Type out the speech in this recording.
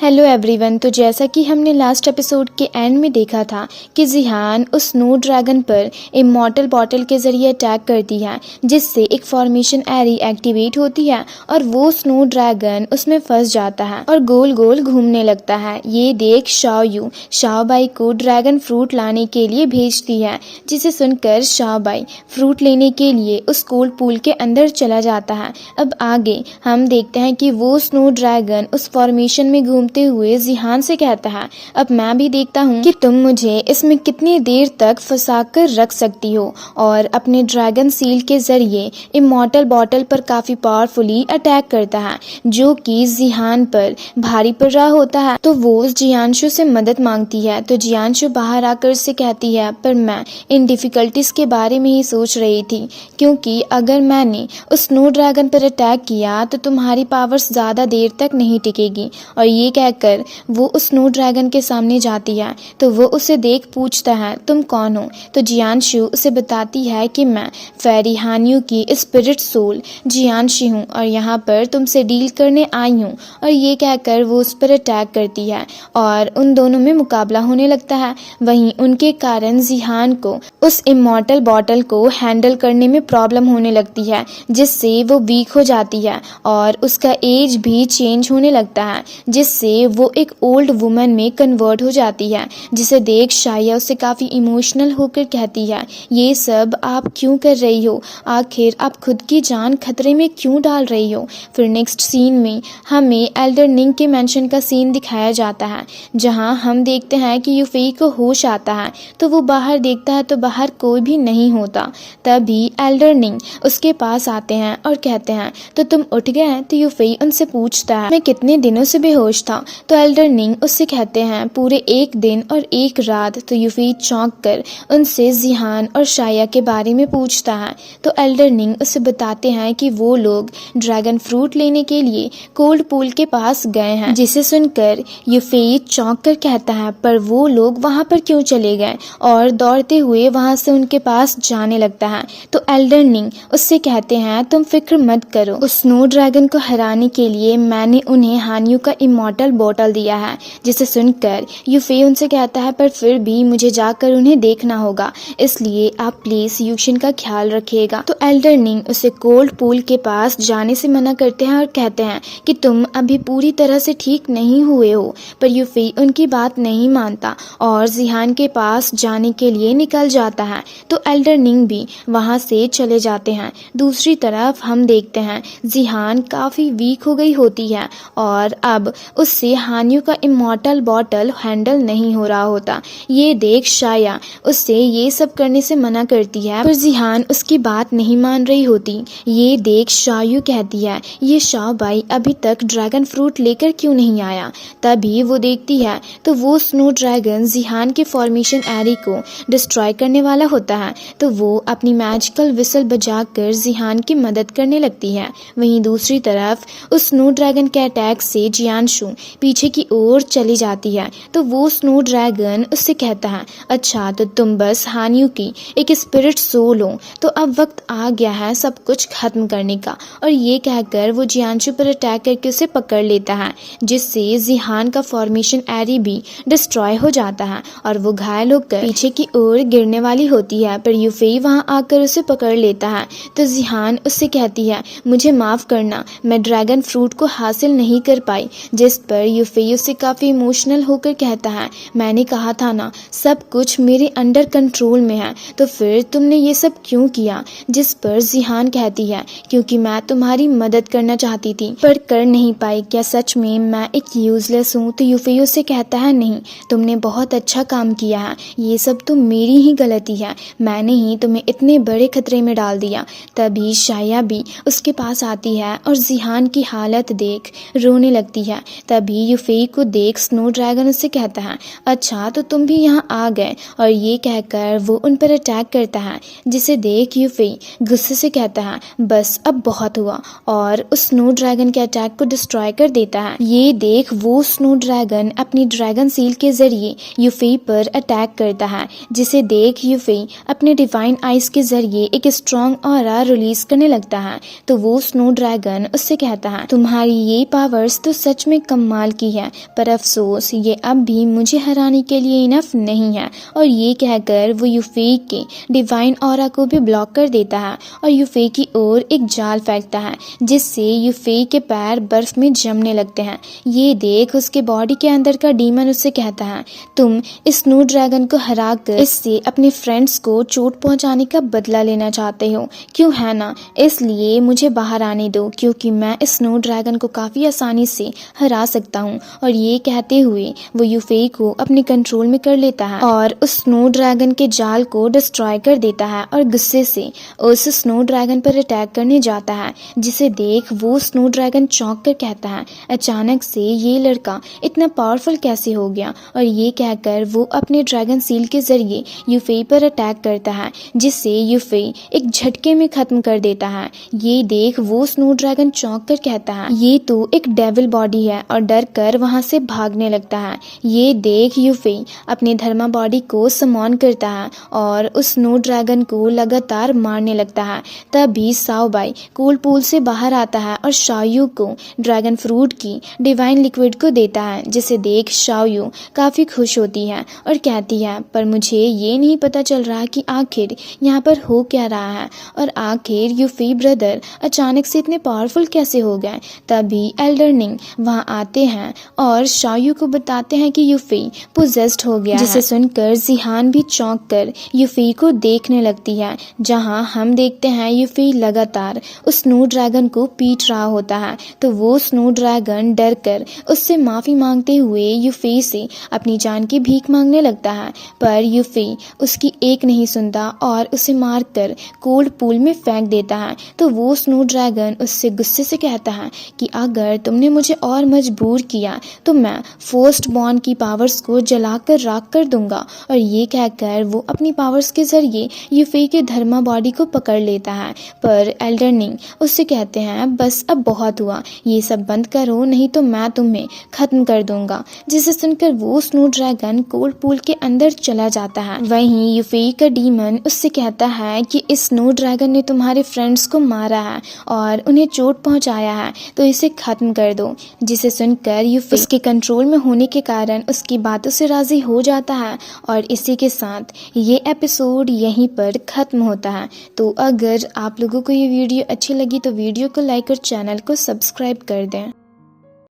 Hello everyone. तो जैसा कि हमने लास्ट एपिसोड के एंड में देखा था कि जिहान उस स्नो ड्रैगन पर इमॉर्टल बॉटल के ज़रिए अटैक करती है, जिससे एक फॉर्मेशन एरी एक्टिवेट होती है और वो स्नो ड्रैगन उसमें फंस जाता है और गोल गोल घूमने लगता है। ये देख शाओबाई को ड्रैगन फ्रूट लाने के लिए भेजती है, जिसे सुनकर शाओबाई फ्रूट लेने के लिए उस कोल्ड पूल के अंदर चला जाता है। अब आगे हम देखते हैं कि वो स्नो ड्रैगन उस फॉर्मेशन में घूमते हुए जिहान से कहता है, अब मैं भी देखता हूँ कि तुम मुझे इसमें कितनी देर तक फंसा कर रख सकती हो, और अपने ड्रैगन सील के जरिए इमॉर्टल बॉटल पर काफी पावरफुली अटैक करता है, जो कि जिहान पर भारी पड़ रहा होता है। तो वो जियांशु से मदद मांगती है। तो जियांशु बाहर आकर उससे कहती है, पर मैं इन डिफिकल्टीज के बारे में ही सोच रही थी, क्योंकि अगर मैंने उस स्नो ड्रैगन पर अटैक किया तो तुम्हारी पावर्स ज्यादा देर तक नहीं टिकेगी। और ये कहकर वो उस स्नो ड्रैगन के सामने जाती है। तो वो उसे देख पूछता है, तुम कौन हो? तो जियांशु उसे बताती है कि मैं फेरी हानियू की स्पिरिट सोल जियांशी हूँ और यहाँ पर तुमसे डील करने आई हूँ। और ये कहकर वो उस पर अटैक करती है और उन दोनों में मुकाबला होने लगता है। वहीं उनके कारण जिहान को उस इमॉर्टल बॉटल को हैंडल करने में प्रॉब्लम होने लगती है, जिससे वो वीक हो जाती है और उसका एज भी चेंज होने लगता है, जिससे वो एक ओल्ड वुमन में कन्वर्ट हो जाती है। जिसे देख शाया उससे काफ़ी इमोशनल होकर कहती है, ये सब आप क्यों कर रही हो? आखिर आप खुद की जान खतरे में क्यों डाल रही हो? फिर नेक्स्ट सीन में हमें एल्डर निंग के मेंशन का सीन दिखाया जाता है, जहां हम देखते हैं कि यूफेई को होश आता है। तो वो बाहर देखता है तो बाहर कोई भी नहीं होता। तभी एल्डर निंग उसके पास आते हैं और कहते हैं, तो तुम उठ गए हैं? तो यूफेई उनसे पूछता है, मैं कितने दिनों से बेहोश था? तो एल्डर निंग उससे कहते हैं, पूरे 1 दिन और 1 रात। तो यूफेई चौंक कर उनसे जिहान और शाया के बारे में पूछता है। तो एल्डर निंग उसे बताते हैं कि वो लोग ड्रैगन फ्रूट लेने के लिए कोल्ड पूल के पास गए हैं, जिसे सुनकर यूफेई चौंक कर कहता है, पर वो लोग वहां पर क्यों चले गए? और दौड़ते हुए वहां से उनके पास जाने लगता है। तो एल्डर निंग उससे कहते हैं, तुम फिक्र मत करो, उस स्नो ड्रैगन को हराने के लिए मैंने उन्हें हानियू का इमॉर्टल बॉटल दिया है। जिसे सुनकर यूफे उनसे कहता है, पर फिर भी मुझे जाकर उन्हें देखना होगा, इसलिए आप प्लीज यूशिन का ख्याल रखिएगा। तो एल्डर निंग उसे कोल्ड पूल के पास जाने से मना करते हैं और कहते हैं कि तुम अभी पूरी तरह से ठीक नहीं हुए हो। पर यूफे उनकी बात नहीं मानता और जिहान के पास जाने के लिए निकल जाता है। तो एल्डर निंग भी वहां से चले जाते हैं। दूसरी तरफ हम देखते हैं जिहान काफी वीक हो गई होती है और अब उससे हानियू का इमॉर्टल बॉटल हैंडल नहीं हो रहा होता। ये देख शाया उससे ये सब करने से मना करती है, पर जिहान उसकी बात नहीं मान रही होती। ये देख शायू कहती है, ये शाओबाई अभी तक ड्रैगन फ्रूट लेकर क्यों नहीं आया? तभी वो देखती है तो वो स्नो ड्रैगन जिहान के फॉर्मेशन एरी को डिस्ट्रॉय करने वाला होता है। तो वो अपनी मैजिकल विसल बजाकर जिहान की मदद करने लगती है। वहीं दूसरी तरफ उस स्नो ड्रैगन के अटैक से जियांशु पीछे की ओर चली जाती है। तो वो स्नो ड्रैगन उससे कहता है, अच्छा तो तुम बस हानियू की एक स्पिरिट सोल हो, तो अब वक्त आ गया है सब कुछ खत्म करने का। और ये कहकर वो जियांशु पर अटैक करके उसे पकड़ लेता है, जिससे जिहान का फॉर्मेशन एरी भी डिस्ट्रॉय हो जाता है और वो घायल होकर पीछे की ओर गिरने वाली होती है। पर यूफेई वहां आकर उसे पकड़ लेता है। तो जिहान उससे कहती है, मुझे माफ करना, मैं ड्रैगन फ्रूट को हासिल नहीं कर पाई। जिस पर यूफेई उससे काफी इमोशनल होकर कहता है, मैंने कहा था ना सब कुछ मेरे अंडर कंट्रोल में है, तो फिर तुमने ये सब क्यों किया? जिस पर जिहान कहती है, क्योंकि मैं तुम्हारी मदद करना चाहती थी पर कर नहीं पाई। क्या सच में मैं एक यूजलेस हूँ? तो यूफेई उससे कहता है, नहीं, तुमने बहुत अच्छा काम किया है, ये सब तो मेरी ही गलती है, मैंने ही तुम्हें इतने बड़े खतरे में डाल दिया। तभी शाया भी उसके पास आती है और जिहान की हालत देख रोने लगती है। तभी यूफेई को देख स्नो ड्रैगन उससे कहता है, अच्छा तो तुम भी यहाँ आ गए? और ये कहकर वो उन पर अटैक करता है, जिसे देख यूफेई गुस्से से कहता है, बस अब बहुत हुआ, और उस स्नो ड्रैगन के अटैक को डिस्ट्रॉय कर देता है। ये देख वो स्नो ड्रैगन अपनी ड्रैगन सील के जरिए यूफेई पर अटैक करता है, जिसे देख यूफेई अपने डिवाइन आइज के जरिए एक स्ट्रॉन्ग ऑरा रिलीज करने लगता है। तो वो स्नो ड्रैगन उससे कहता है, तुम्हारी ये पावर्स तो सच में कमाल कमाल की है, पर अफसोस ये अब भी मुझे हराने के लिए इनफ नहीं है। और ये कहकर वो यूफे के डिवाइन ऑरा को भी ब्लॉक कर देता है और यूफे की ओर एक जाल फेंकता है, जिससे यूफे के पैर बर्फ में जमने लगते हैं। ये देख उसके बॉडी के अंदर का डीमन उससे कहता है, तुम इस स्नो ड्रैगन को हरा कर इससे अपने फ्रेंड्स को चोट पहुंचाने का बदला लेना चाहते हो, क्यों है ना? इसलिए मुझे बाहर आने दो, क्योंकि मैं इस स्नो ड्रैगन को काफ़ी आसानी से हरा सकता हूँ। और ये कहते हुए वो यूफे को अपने कंट्रोल में कर लेता है और उस स्नो ड्रैगन के जाल को डिस्ट्रॉय कर देता है और गुस्से से उस स्नो ड्रैगन पर अटैक करने जाता है, जिसे देख वो स्नो ड्रैगन चौंक कर कहता है, अचानक से ये लड़का इतना पावरफुल कैसे हो गया? और ये कहकर वो अपने ड्रैगन सील के जरिए यूफे पर अटैक करता है, जिससे यूफे एक झटके में खत्म कर देता है। ये देख वो स्नो ड्रैगन चौंक कर कहता है, ये तो एक डेविल बॉडी है, और डर कर वहां से भागने लगता है। ये देख यूफे अपने धर्मा बॉडी को समॉन करता है और उस स्नो ड्रैगन को लगातार मारने लगता है। तभी साओबाई कोल्ड पूल से बाहर आता है और शाओयू को ड्रैगन फ्रूट की डिवाइन लिक्विड को देता है, जिसे देख शाओयू काफी खुश होती है और कहती है, पर मुझे ये नहीं पता चल रहा कि आखिर यहाँ पर हो क्या रहा है, और आखिर यूफे ब्रदर अचानक से इतने पावरफुल कैसे हो गए। तभी एल्डरनिंग वहाँ आते हैं और शाओयू को बताते हैं कि यूफे पोजेस्ड हो गया है, जिसे सुनकर जिहान भी चौंक कर यूफे को देखने लगती है, जहाँ हम देखते हैं यूफे लगातार उस स्नो ड्रैगन को पीट रहा होता है। तो वो स्नो ड्रैगन डर कर उससे माफी मांगते हुए यूफे से अपनी जान की भीख मांगने लगता है, पर यूफे उसकी एक नहीं सुनता और उसे मारकर कोल्ड पूल में फेंक देता है। तो वो स्नो ड्रैगन उससे गुस्से से कहता है कि अगर तुमने मुझे और मजबूर किया तो मैं फर्स्ट बॉर्न की पावर्स को जलाकर राख कर दूंगा। और ये कहकर वो अपनी पावर्स के जरिए यूफे के धर्मा बॉडी को पकड़ लेता है, पर एल्डरनिंग उससे कहते हैं, बस अब बहुत हुआ, ये सब बंद करो, नहीं तो मैं तुम्हें खत्म कर दूंगा। जिसे सुनकर वो स्नो ड्रैगन कोल्ड पूल के अंदर चला जाता है। वहीं यूफे का डीमन उससे कहता है कि इस स्नो ड्रैगन ने तुम्हारे फ्रेंड्स को मारा है और उन्हें चोट पहुंचाया है, तो इसे खत्म कर दो। जिसे सुनकर यूफे उसके कंट्रोल में होने के कारण उसकी बातों से राजी हो जाता है। और इसी के साथ ये एपिसोड यहीं पर खत्म होता है। तो अगर आप लोगों को ये वीडियो अच्छी लगी तो वीडियो को लाइक और चैनल को सब्सक्राइब कर दें।